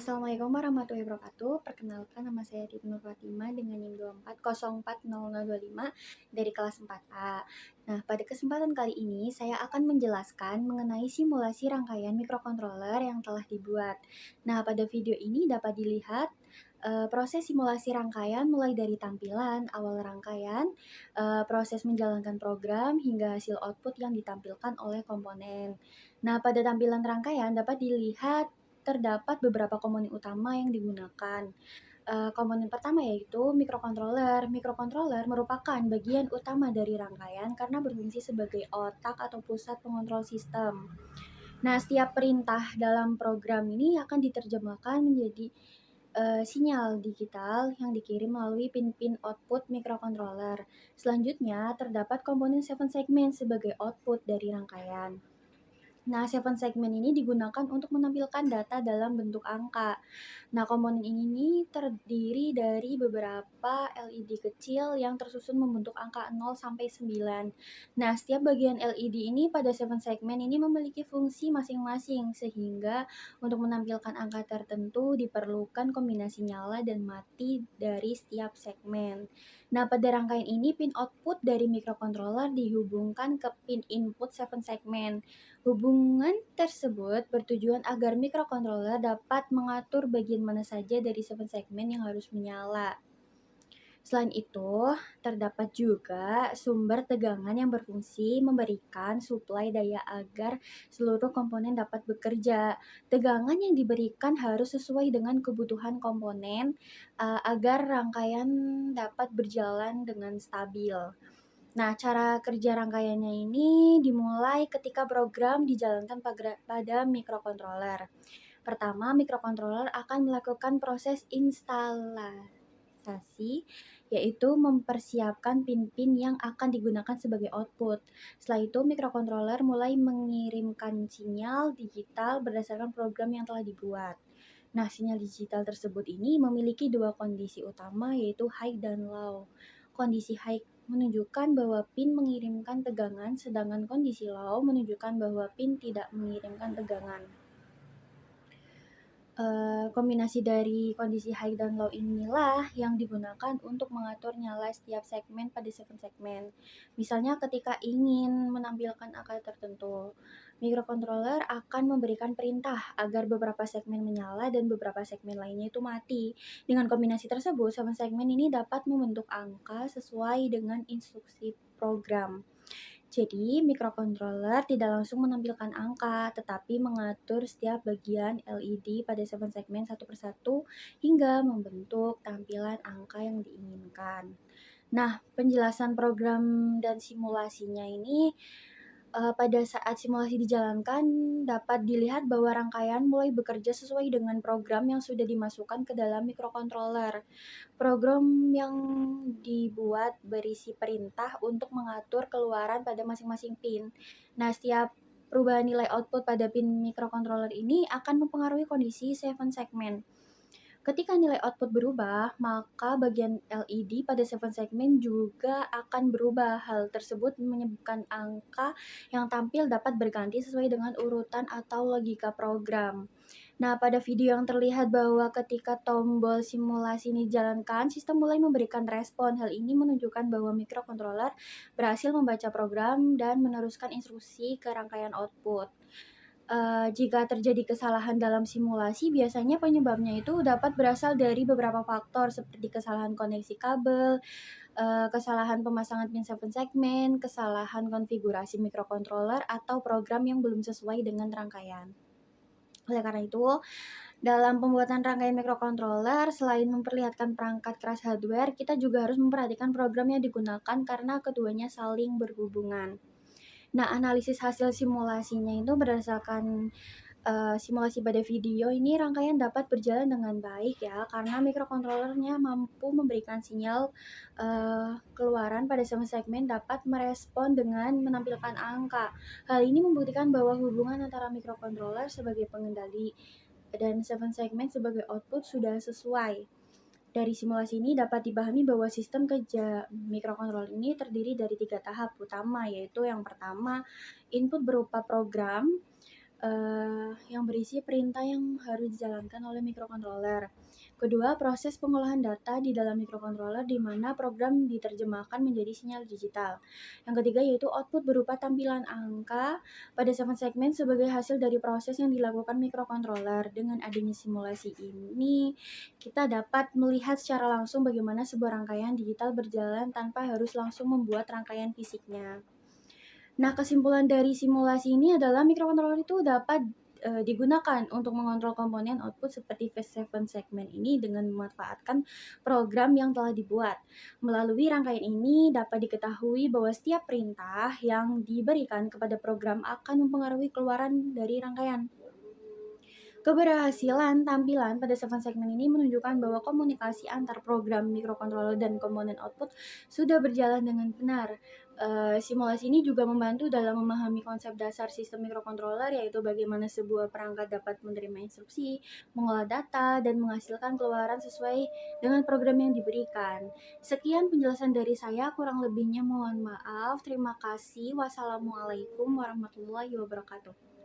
Assalamualaikum warahmatullahi wabarakatuh. Perkenalkan nama saya Titi Nur Fatima dengan NIM 24040025 dari kelas 4A. Nah, pada kesempatan kali ini saya akan menjelaskan mengenai simulasi rangkaian mikrokontroler yang telah dibuat. Nah, pada video ini dapat dilihat proses simulasi rangkaian mulai dari tampilan awal rangkaian, proses menjalankan program hingga hasil output yang ditampilkan oleh komponen. Nah, pada tampilan rangkaian dapat dilihat terdapat beberapa komponen utama yang digunakan. Komponen pertama yaitu mikrokontroler. Mikrokontroler merupakan bagian utama dari rangkaian karena berfungsi sebagai otak atau pusat pengontrol sistem. Nah, setiap perintah dalam program ini akan diterjemahkan menjadi sinyal digital yang dikirim melalui pin-pin output mikrokontroler. Selanjutnya, terdapat komponen 7 segment sebagai output dari rangkaian. Nah, 7 segmen ini digunakan untuk menampilkan data dalam bentuk angka. Nah, komponen ini terdiri dari beberapa LED kecil yang tersusun membentuk angka 0 sampai 9. Nah, setiap bagian LED ini pada 7 segmen ini memiliki fungsi masing-masing sehingga untuk menampilkan angka tertentu diperlukan kombinasi nyala dan mati dari setiap segmen. Nah, pada rangkaian ini pin output dari mikrokontroler dihubungkan ke pin input 7 segmen. Hubungan tersebut bertujuan agar mikrokontroler dapat mengatur bagian mana saja dari 7 segmen yang harus menyala. Selain itu, terdapat juga sumber tegangan yang berfungsi memberikan suplai daya agar seluruh komponen dapat bekerja. Tegangan yang diberikan harus sesuai dengan kebutuhan komponen agar rangkaian dapat berjalan dengan stabil. Nah, cara kerja rangkaiannya ini dimulai ketika program dijalankan pada mikrokontroler. Pertama, mikrokontroler akan melakukan proses instalasi, yaitu mempersiapkan pin-pin yang akan digunakan sebagai output. Setelah itu, mikrokontroler mulai mengirimkan sinyal digital berdasarkan program yang telah dibuat. Nah, sinyal digital tersebut ini memiliki dua kondisi utama, yaitu high dan low. Kondisi high menunjukkan bahwa pin mengirimkan tegangan, sedangkan kondisi low menunjukkan bahwa pin tidak mengirimkan tegangan. Kombinasi dari kondisi high dan low inilah yang digunakan untuk mengatur nyala setiap segmen pada 7 segmen. Misalnya ketika ingin menampilkan angka tertentu, mikrokontroler akan memberikan perintah agar beberapa segmen menyala dan beberapa segmen lainnya itu mati. Dengan kombinasi tersebut, 7 segmen ini dapat membentuk angka sesuai dengan instruksi program. Jadi, mikrokontroler tidak langsung menampilkan angka, tetapi mengatur setiap bagian LED pada 7 segmen satu persatu hingga membentuk tampilan angka yang diinginkan. Nah, penjelasan program dan simulasinya ini pada saat simulasi dijalankan dapat dilihat bahwa rangkaian mulai bekerja sesuai dengan program yang sudah dimasukkan ke dalam mikrokontroler. Program yang dibuat berisi perintah untuk mengatur keluaran pada masing-masing pin. Nah, setiap perubahan nilai output pada pin mikrokontroler ini akan mempengaruhi kondisi 7 segmen. Ketika nilai output berubah, maka bagian LED pada 7 segmen juga akan berubah. Hal tersebut menyebabkan angka yang tampil dapat berganti sesuai dengan urutan atau logika program. Nah, pada video yang terlihat bahwa ketika tombol simulasi ini dijalankan, sistem mulai memberikan respon. Hal ini menunjukkan bahwa mikrokontroler berhasil membaca program dan meneruskan instruksi ke rangkaian output. Jika terjadi kesalahan dalam simulasi, biasanya penyebabnya itu dapat berasal dari beberapa faktor seperti kesalahan koneksi kabel, kesalahan pemasangan pin 7 segmen, kesalahan konfigurasi mikrokontroler, atau program yang belum sesuai dengan rangkaian. Oleh karena itu, dalam pembuatan rangkaian mikrokontroler, selain memperlihatkan perangkat keras hardware, kita juga harus memperhatikan program yang digunakan karena keduanya saling berhubungan. Nah, analisis hasil simulasinya itu berdasarkan simulasi pada video ini rangkaian dapat berjalan dengan baik ya, karena mikrokontrolernya mampu memberikan sinyal keluaran pada semua segmen dapat merespon dengan menampilkan angka. Hal ini membuktikan bahwa hubungan antara mikrokontroler sebagai pengendali dan 7 segmen sebagai output sudah sesuai. Dari simulasi ini dapat dipahami bahwa sistem kerja mikrokontroler ini terdiri dari 3 tahap utama, yaitu yang pertama, input berupa program, yang berisi perintah yang harus dijalankan oleh microcontroller. Kedua, proses pengolahan data di dalam microcontroller di mana program diterjemahkan menjadi sinyal digital. Yang ketiga yaitu output berupa tampilan angka pada 7 segmen sebagai hasil dari proses yang dilakukan microcontroller. Dengan adanya simulasi ini, kita dapat melihat secara langsung bagaimana sebuah rangkaian digital berjalan tanpa harus langsung membuat rangkaian fisiknya. Nah, kesimpulan dari simulasi ini adalah microcontroller itu dapat digunakan untuk mengontrol komponen output seperti Phase 7 segmen ini dengan memanfaatkan program yang telah dibuat. Melalui rangkaian ini dapat diketahui bahwa setiap perintah yang diberikan kepada program akan mempengaruhi keluaran dari rangkaian. Keberhasilan tampilan pada 7 segmen ini menunjukkan bahwa komunikasi antar program microcontroller dan komponen output sudah berjalan dengan benar. Simulasi ini juga membantu dalam memahami konsep dasar sistem microcontroller, yaitu bagaimana sebuah perangkat dapat menerima instruksi, mengolah data, dan menghasilkan keluaran sesuai dengan program yang diberikan. Sekian penjelasan dari saya, kurang lebihnya mohon maaf. Terima kasih. Wassalamualaikum warahmatullahi wabarakatuh.